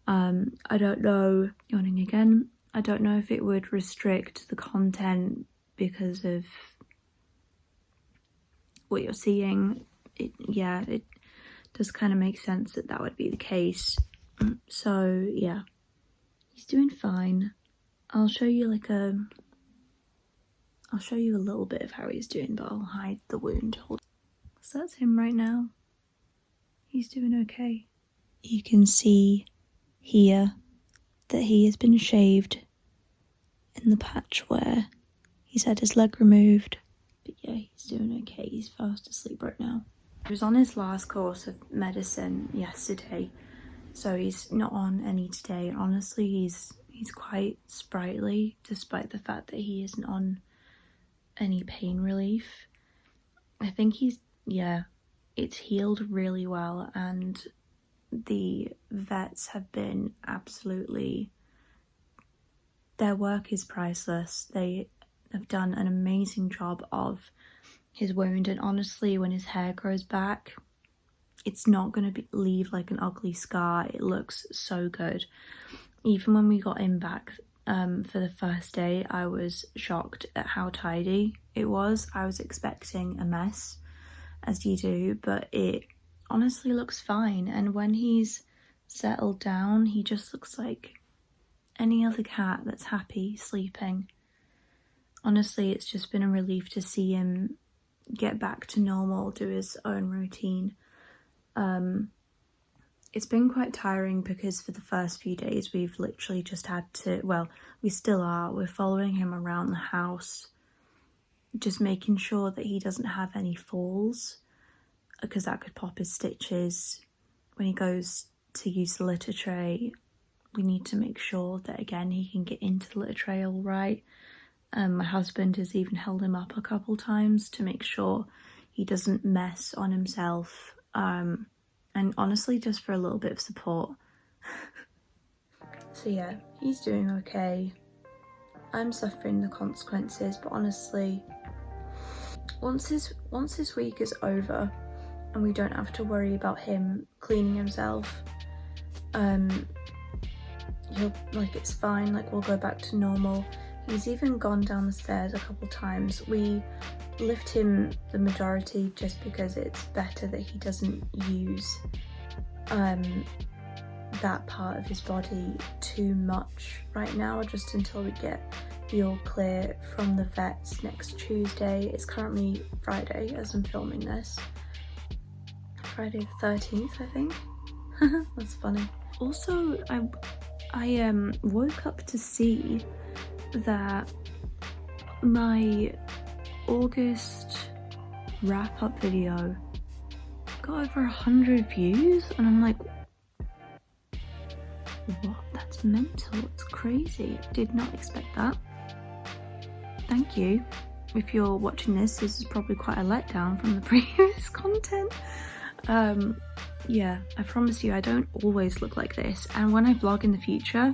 I don't know, yawning again, I don't know if it would restrict the content because of what you're seeing. It does kind of make sense that that would be the case. So yeah, he's doing fine. I'll show you a little bit of how he's doing, but I'll hide the wound. So that's him right now. He's doing okay. You can see here that he has been shaved in the patch where he's had his leg removed. But yeah, he's doing okay. He's fast asleep right now. He was on his last course of medicine yesterday, so he's not on any today. Honestly, he's quite sprightly, despite the fact that he isn't on any pain relief. I think it's healed really well, and the vets have been absolutely, their work is priceless. They have done an amazing job of his wound, and honestly, when his hair grows back, it's not going to leave like an ugly scar. It looks so good. Even when we got him back for the first day, I was shocked at how tidy it was. I was expecting a mess, as you do, but it honestly looks fine. And when he's settled down, he just looks like any other cat that's happy sleeping. Honestly, it's just been a relief to see him get back to normal, do his own routine. It's been quite tiring because for the first few days we've literally just had to, well, we still are, we're following him around the house, just making sure that he doesn't have any falls, because that could pop his stitches. When he goes to use the litter tray, we need to make sure that, again, he can get into the litter tray all right. My husband has even held him up a couple times to make sure he doesn't mess on himself. And honestly, just for a little bit of support. So yeah, he's doing okay. I'm suffering the consequences, but honestly, once this week is over and we don't have to worry about him cleaning himself, it's fine, like we'll go back to normal. He's even gone down the stairs a couple times. We lift him the majority just because it's better that he doesn't use that part of his body too much right now, just until we get the all clear from the vets next Tuesday. It's currently Friday as I'm filming this. Friday the 13th, I think. That's funny. Also, I woke up to see that my August wrap-up video got over 100 views, and I'm like, what? That's mental. It's crazy. Did not expect that. Thank you. If you're watching this is probably quite a letdown from the previous content. Yeah, I promise you I don't always look like this, and when I vlog in the future,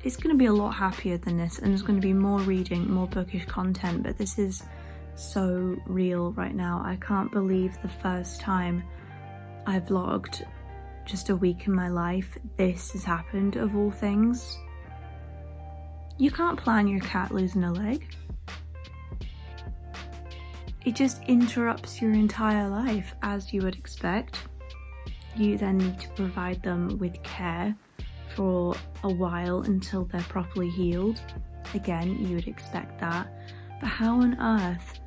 it's going to be a lot happier than this, and there's going to be more reading, more bookish content, but this is so real right now. I can't believe the first time I vlogged just a week in my life, this has happened, of all things. You can't plan your cat losing a leg. It just interrupts your entire life, as you would expect. You then need to provide them with care for a while until they're properly healed. Again, you would expect that. But how on earth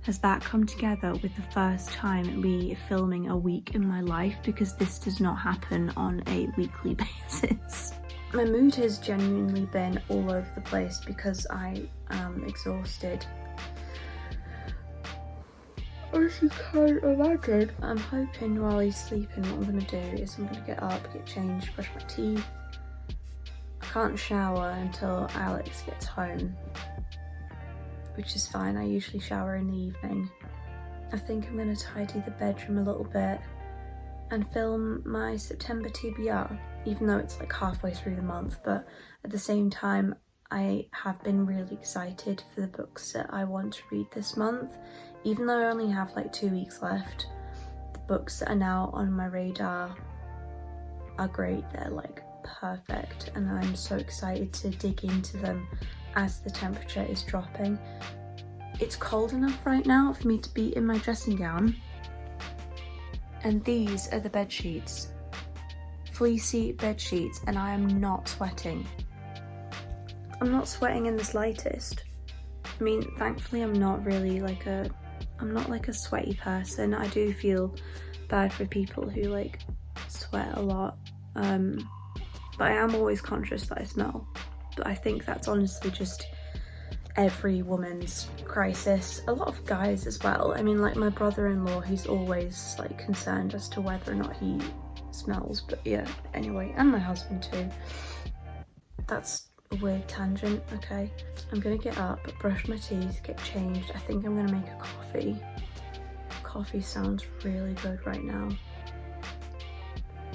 has that come together with the first time me filming a week in my life? Because this does not happen on a weekly basis. My mood has genuinely been all over the place because I am exhausted. As you can imagine. I'm hoping while he's sleeping, what I'm going to do is I'm going to get up, get changed, brush my teeth. I can't shower until Alex gets home, which is fine. I usually shower in the evening. I think I'm going to tidy the bedroom a little bit and film my September TBR, even though it's like halfway through the month, but at the same time I have been really excited for the books that I want to read this month. Even though I only have like 2 weeks left, the books that are now on my radar are great. They're like perfect, and I'm so excited to dig into them as the temperature is dropping. It's cold enough right now for me to be in my dressing gown, and these are the bed sheets, fleecy bed sheets, and I am not sweating. I'm not sweating in the slightest. I mean, thankfully I'm not really like a sweaty person. I do feel bad for people who like sweat a lot, but I am always conscious that I smell. But I think that's honestly just every woman's crisis. A lot of guys as well. I mean, like my brother-in-law, he's always like concerned as to whether or not he smells. But yeah, anyway, and my husband too. That's a weird tangent. Okay, I'm gonna get up, brush my teeth, get changed. I think I'm gonna make a coffee. Coffee sounds really good right now.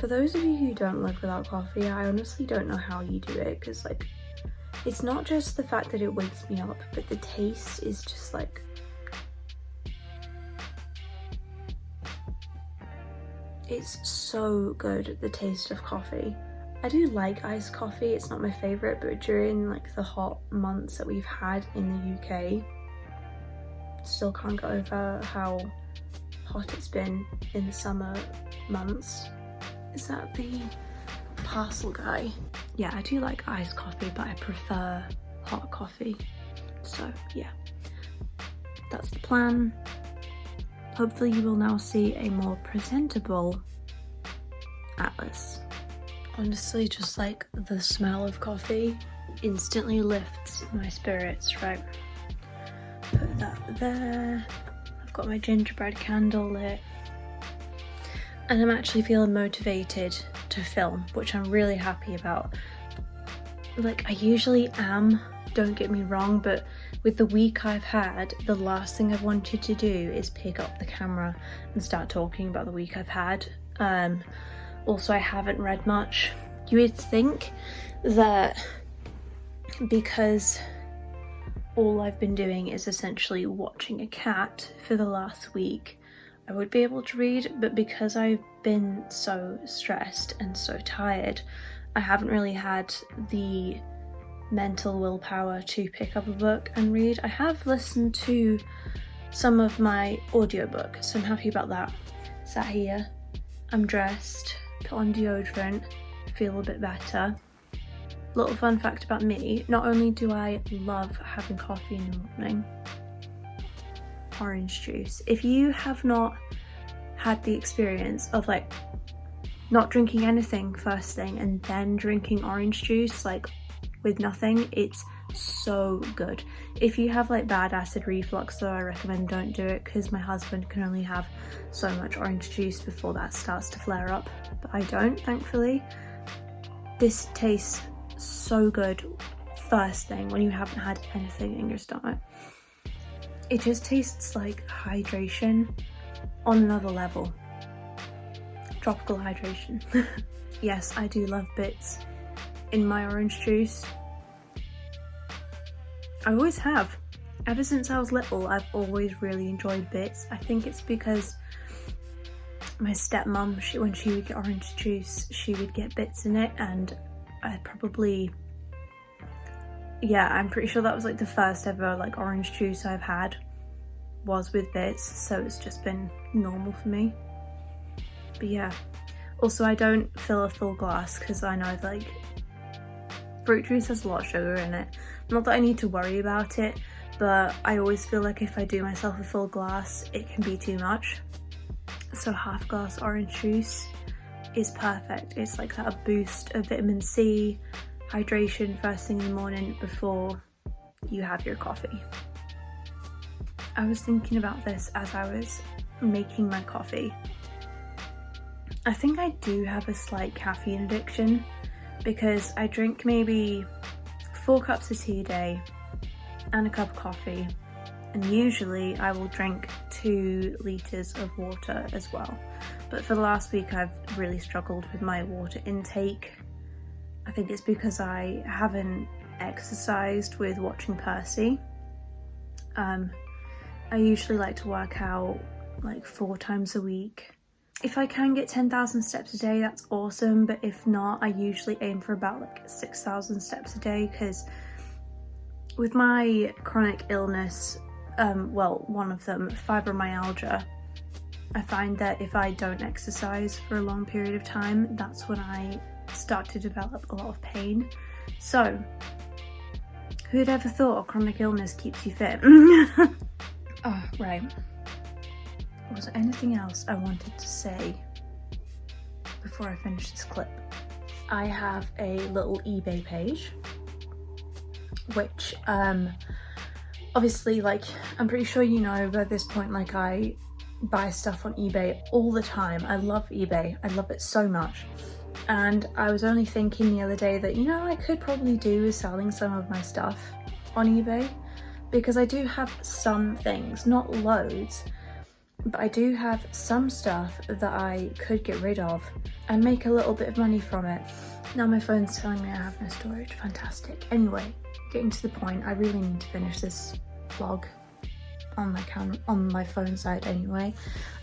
For those of you who don't live without coffee, I honestly don't know how you do it, because like it's not just the fact that it wakes me up, but the taste is just like, it's so good, the taste of coffee. I do like iced coffee, it's not my favourite, but during like the hot months that we've had in the UK, still can't get over how hot it's been in the summer months. Is that the parcel guy? Yeah, I do like iced coffee, but I prefer hot coffee. So yeah, that's the plan. Hopefully you will now see a more presentable atlas. Honestly, just like the smell of coffee instantly lifts my spirits, right? Put that there. I've got my gingerbread candle lit. And I'm actually feeling motivated to film, which I'm really happy about. Like, I usually am, don't get me wrong, but with the week I've had, the last thing I've wanted to do is pick up the camera and start talking about the week I've had. Also, I haven't read much. You would think that because all I've been doing is essentially watching a cat for the last week, I would be able to read, but because I've been so stressed and so tired, I haven't really had the mental willpower to pick up a book and read. I have listened to some of my audiobook, so I'm happy about that. Sat here, I'm dressed, put on deodorant, feel a bit better. Little fun fact about me, not only do I love having coffee in the morning, orange juice. If you have not had the experience of like not drinking anything first thing and then drinking orange juice like with nothing, it's so good. If you have like bad acid reflux though, I recommend don't do it, because my husband can only have so much orange juice before that starts to flare up, but I don't, thankfully. This tastes so good first thing when you haven't had anything in your stomach. It just tastes like hydration on another level. Tropical hydration. Yes, I do love bits in my orange juice. I always have. Ever since I was little, I've always really enjoyed bits. I think it's because my stepmom, when she would get orange juice, she would get bits in it, and I probably, yeah, I'm pretty sure that was like the first ever like orange juice I've had was with bits, so it's just been normal for me. But yeah, also I don't fill a full glass because I know like fruit juice has a lot of sugar in it. Not that I need to worry about it, but I always feel like if I do myself a full glass, it can be too much. So half glass orange juice is perfect. It's like that boost of vitamin C, hydration first thing in the morning before you have your coffee. I was thinking about this as I was making my coffee. I think I do have a slight caffeine addiction because I drink maybe 4 cups of tea a day and a cup of coffee, and usually I will drink 2 litres of water as well. But for the last week I've really struggled with my water intake. I think it's because I haven't exercised with watching Percy. I usually like to work out like 4 times a week. If I can get 10,000 steps a day, that's awesome, but if not, I usually aim for about like 6,000 steps a day, because with my chronic illness, well, one of them, fibromyalgia, I find that if I don't exercise for a long period of time, that's when I start to develop a lot of pain. So, who'd ever thought a chronic illness keeps you fit? Oh, right. Was there anything else I wanted to say before I finish this clip? I have a little eBay page, which obviously, like, I'm pretty sure you know by this point, like, I buy stuff on eBay all the time. I love eBay. I love it so much. And I was only thinking the other day that, you know, I could probably do with selling some of my stuff on eBay, because I do have some things, not loads, but I do have some stuff that I could get rid of and make a little bit of money from it. Now my phone's telling me I have no storage. Fantastic. Anyway, getting to the point, I really need to finish this vlog on my phone side anyway.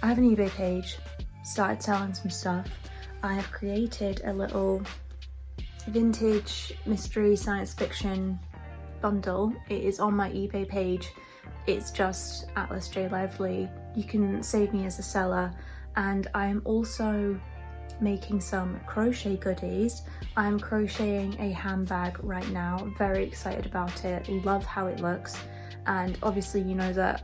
I have an eBay page, started selling some stuff. I have created a little vintage mystery science fiction bundle. It is on my eBay page. It's just Atlas J Lively. You can save me as a seller, and I am also making some crochet goodies. I'm crocheting a handbag right now, very excited about it, love how it looks, and obviously you know that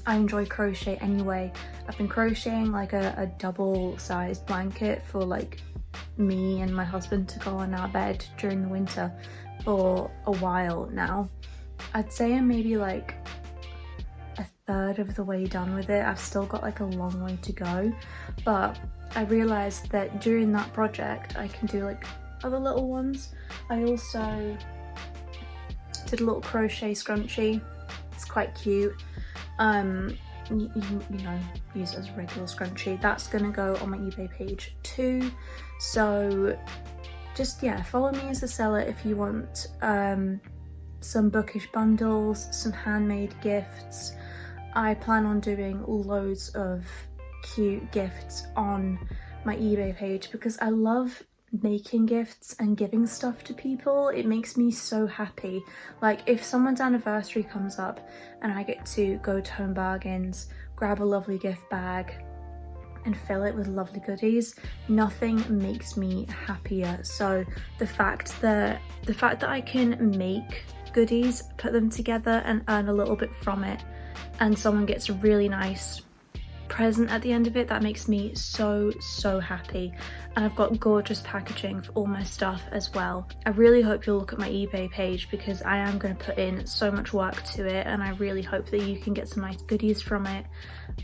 I enjoy crochet anyway. I've been crocheting like a double-sized blanket for like me and my husband to go on our bed during the winter for a while now. I'd say I'm maybe like a third of the way done with it. I've still got like a long way to go, but I realised that during that project I can do like other little ones. I also did a little crochet scrunchie. It's quite cute. You know, use it as a regular scrunchie. That's gonna go on my eBay page too. So just, yeah, follow me as a seller if you want some bookish bundles, some handmade gifts. I plan on doing loads of cute gifts on my eBay page because I love making gifts and giving stuff to people. It makes me so happy. Like if someone's anniversary comes up and I get to go to Home Bargains, grab a lovely gift bag and fill it with lovely goodies, nothing makes me happier. So the fact that I can make goodies, put them together and earn a little bit from it, and someone gets a really nice present at the end of it, that makes me so happy. And I've got gorgeous packaging for all my stuff as well. I really hope you'll look at my eBay page because I am going to put in so much work to it, and I really hope that you can get some nice goodies from it.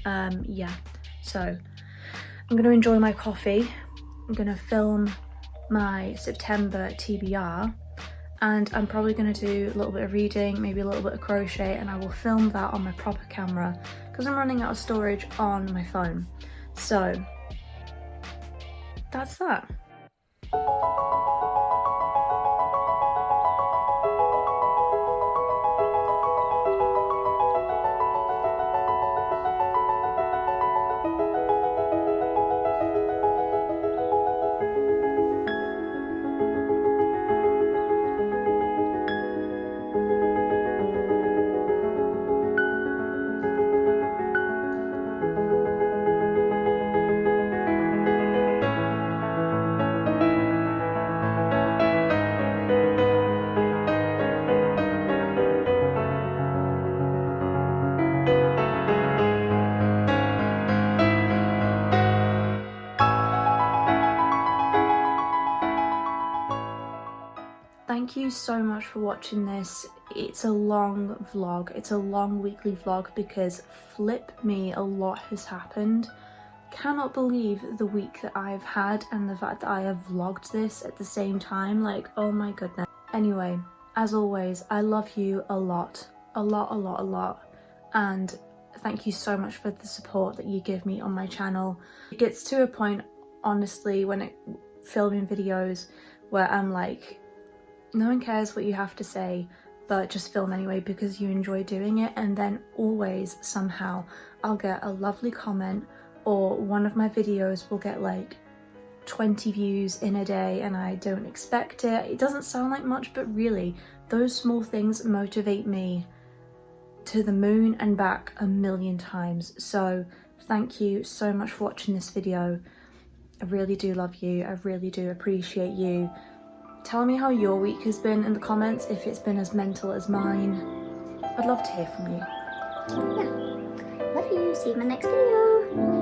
Yeah, so I'm going to enjoy my coffee. I'm going to film my September TBR, and I'm probably going to do a little bit of reading, maybe a little bit of crochet, and I will film that on my proper camera because I'm running out of storage on my phone. So that's that. Thank you so much for watching this. It's a long vlog, it's a long weekly vlog because flip me, a lot has happened. Cannot believe the week that I've had and the fact that I have vlogged this at the same time, like oh my goodness. Anyway, as always, I love you a lot, and thank you so much for the support that you give me on my channel. It gets to a point, honestly, when filming videos where I'm like, no one cares what you have to say, but just film anyway because you enjoy doing it, and then always somehow I'll get a lovely comment or one of my videos will get like 20 views in a day and I don't expect it. It doesn't sound like much, but really those small things motivate me to the moon and back a million times. So thank you so much for watching this video. I really do love you, I really do appreciate you. Tell me how your week has been in the comments, if it's been as mental as mine. I'd love to hear from you. Yeah, love you, see you in my next video.